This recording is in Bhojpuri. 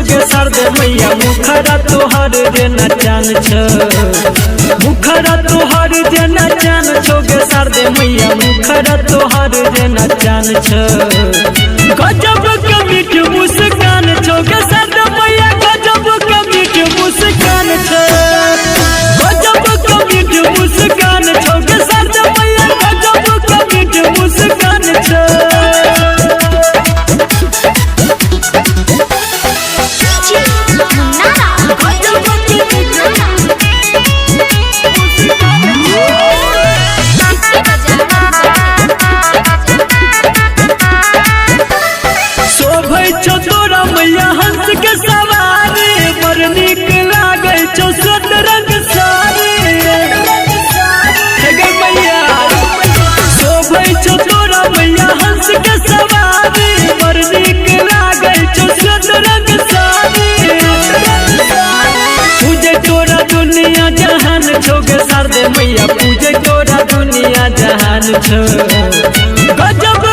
छोगे सरदे मैया मुखरा तोहर जे नचान छ मुखरा तोहर जे नचान छोगे सरदे मैया मुखरा तोहर जे नचान छ गजब के मीठ मुस्कान छोगे सरदे मैया गजब के मीठ मुस्कान छ गजब के मीठ मुस्कान छोगे सरदे मैया गजब के मीठ मुस्कान छ तोरा मैया हंस के सवारी बड़ नीक लागे छो सोत रंग साड़ी मैया शोभै छो तोरा मैया हंस के सवारी बड़ नीक लागे छो सोत रंग साड़ी पूजे तोरा दुनिया जहान छोगे सरदे मैया पूजे तोरा दुनिया जहान छो गजब